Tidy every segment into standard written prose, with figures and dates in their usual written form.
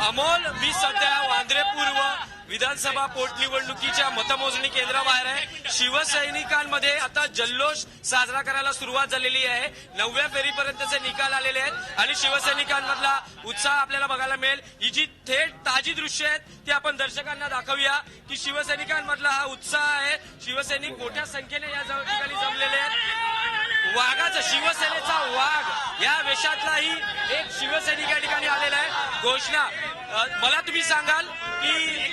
अमोल, मी सध्या वांद्रे पूर्व विधानसभा पोटनिवडणुकीच्या मतमोजणी केंद्राबाहेर आहे. शिवसैनिकांमध्ये आता जल्लोष साजरा करायला सुरुवात झालेली आहे. 9व्या फेरीपर्यंतचे निकाल आलेले आहेत आणि शिवसैनिकांमधला उत्साह आपल्याला बघायला मिळेल. ही जी थेट ताजी दृश्य आहेत ती आपण दर्शकांना दाखवूया की शिवसैनिकांमधला हा उत्साह आहे. शिवसैनिक मोठ्या संख्येने या ठिकाणी जमलेले आहेत. वाघाचा, शिवसेनेचा वाघ या वेशातलाही एक शिवसैनिक या ठिकाणी आलेला आहे. घोषणा, मला तुम्ही सांगाल की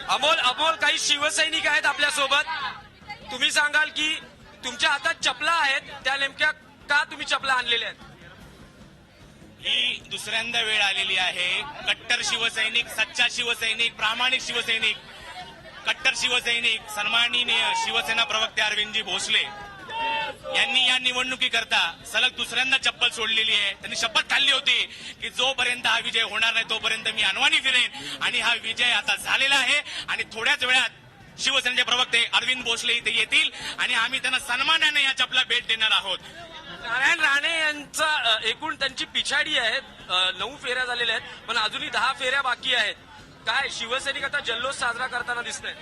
अमोल काही शिवसैनिक आहेत आपल्यासोबत. तुम्ही सांगाल की तुमच्या हातात चपला आहेत, त्या नेमक्या का तुम्ही चपला आणलेल्या आहेत? ही दुसऱ्यांदा वेळ आलेली आहे. कट्टर शिवसैनिक, सच्चा शिवसैनिक, प्रामाणिक शिवसैनिक, कट्टर शिवसैनिक सन्माननीय शिवसेना प्रवक्ते अरविंदजी भोसले यांनी या निवडणुकीकरता सलग दुसऱ्यांदा चप्पल सोडलेली आहे. त्यांनी शपथ खाल्ली होती की जोपर्यंत हा विजय होणार नाही तोपर्यंत मी अनवाणी फिरेन, आणि हा विजय आता झालेला आहे. आणि थोड्याच वेळात शिवसेनेचे प्रवक्ते अरविंद भोसले इथे येतील आणि आम्ही त्यांना सन्मानाने या चपला भेट देणार आहोत. नारायण राणे यांचा एकूण त्यांची पिछाडी आहे. 9 फेऱ्या झालेल्या आहेत पण अजूनही 10 फेऱ्या बाकी आहेत. काय शिवसैनिक आता जल्लोष साजरा करताना दिसतंय?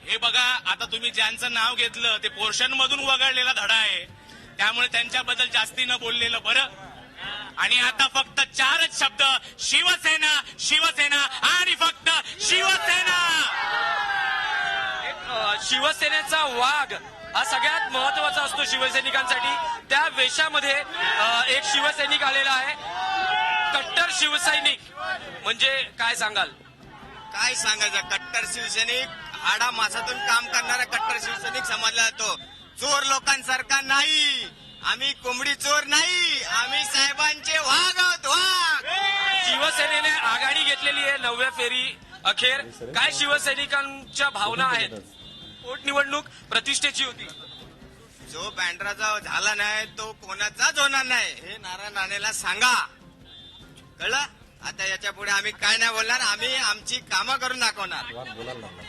हे बघा, आता तुम्ही ज्यांचं नाव घेतलं ते पोर्शन मधून वगळलेला धडा आहे, त्यामुळे त्यांच्याबद्दल जास्ती न बोललेलं बरं. आणि आता फक्त 4च शब्द, शिवसेना, शिवसेना आणि फक्त शिवसेना. शिवसेनेचा वाघ हा सगळ्यात महत्वाचा असतो शिवसैनिकांसाठी. त्या वेशामध्ये एक शिवसैनिक आलेला आहे. कट्टर शिवसैनिक म्हणजे काय सांगाल? काय सांगायचं, कट्टर शिवसैनिक आडा मासातून काम करणारा कट्टर शिवसैनिक समजला जातो. चोर लोकांसारखा नाही, आम्ही कोंबडी चोर नाही, आम्ही साहेबांचे वाघ आहोत, वाघ. शिवसेनेने आघाडी घेतलेली आहे 9व्या फेरी अखेर. काय शिवसैनिकांच्या भावना आहेत? पोटनिवडणूक प्रतिष्ठेची होती. जो बँड्राचा झाला नाही तो कोणाचाच होणार नाही हे नारायण राणेला सांगा, कळलं? आता याच्या पुढे आम्ही काय नाही बोलणार, आम्ही आमची कामं करून दाखवणार.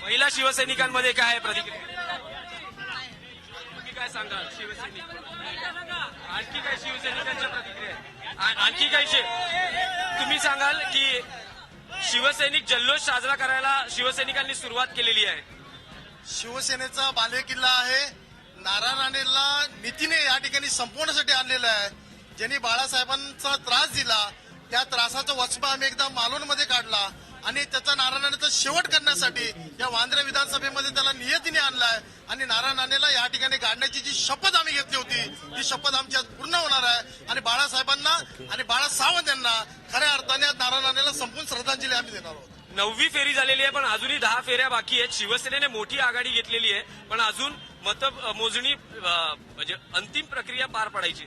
महिला शिवसैनिकांमध्ये काय प्रतिक्रिया? तुम्ही काय सांगाल? शिवसैनिक आणखी काय शिवसैनिकांच्या प्रतिक्रिया? आणखी काय तुम्ही सांगाल की शिवसैनिक जल्लोष साजरा करायला शिवसैनिकांनी सुरुवात केलेली आहे. शिवसेनेचा बालेकिल्ला आहे. नारायण राणेला नीतीने या ठिकाणी संपवण्यासाठी आणलेला आहे. ज्यांनी बाळासाहेबांचा त्रास दिला त्या त्रासाचा वचपा आम्ही एकदा मालवणमध्ये काढला आणि त्याचा नारायण राणेचा शेवट करण्यासाठी या वांद्रे विधानसभेमध्ये त्याला नियतीने आणलाय. आणि नारायण राणेला या ठिकाणी काढण्याची जी शपथ आम्ही घेतली होती ती शपथ आमची आज पूर्ण होणार आहे. आणि बाळासाहेबांना आणि बाळासाहेब यांना खऱ्या अर्थाने नारायण राणेला संपूर्ण श्रद्धांजली आम्ही देणार आहोत. 9वी फेरी झालेली आहे पण अजूनही 10 फेऱ्या बाकी आहेत. शिवसेनेने मोठी आघाडी घेतलेली आहे पण अजून मतमोजणी म्हणजे अंतिम प्रक्रिया पार पडायची.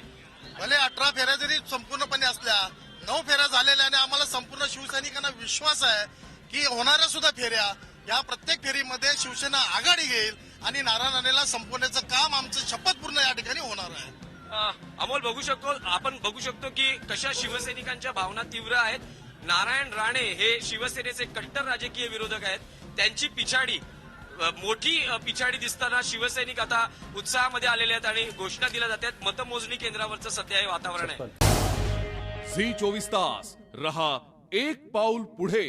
भले 18 फेऱ्या जरी संपूर्णपणे असल्या, 9 फेऱ्या झालेल्या आणि आम्हाला संपूर्ण शिवसैनिकांना विश्वास आहे की होणाऱ्या सुद्धा फेऱ्या या प्रत्येक फेरीमध्ये शिवसेना आघाडी घेईल आणि नारायण राणेला संपवण्याचं काम आमचं शपथपूर्ण या ठिकाणी होणार आहे. अमोल, आपण बघू शकतो की कशा शिवसैनिकांच्या भावना तीव्र आहेत. नारायण राणे हे शिवसेनेचे कट्टर राजकीय विरोधक आहेत. त्यांची पिछाडी, मोठी पिछाडी दिसताना शिवसैनिक आता उत्साहामध्ये आलेले आहेत आणि घोषणा दिल्या जातात. मतमोजणी केंद्रावरचं सध्या हे वातावरण आहे. झी 24 तास रहा एक पाऊल पुढे.